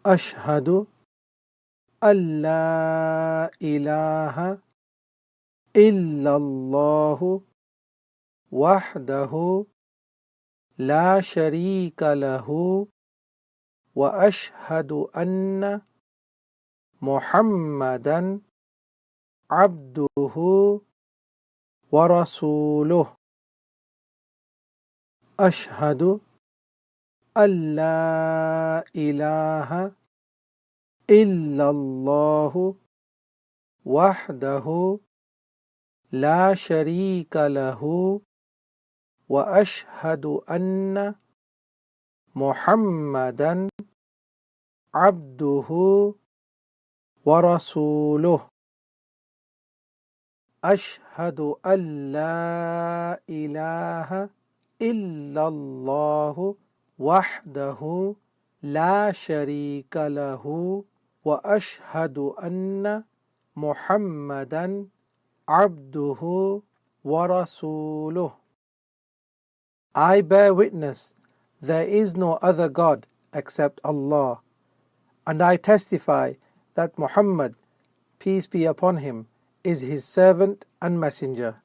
أشهد أن لا إله إلا الله وحده لا شريك له وأشهد أن محمدا عبده ورسوله أشهد أن لا إله إلا الله وحده لا شريك له وأشهد أن محمدا عبده ورسوله أشهد أن لا إله إلا الله وحده لا شريك له وأشهد أن محمدا عبده ورسوله. I bear witness there is no other God except Allah, and I testify that Muhammad, peace be upon him, is his servant and messenger.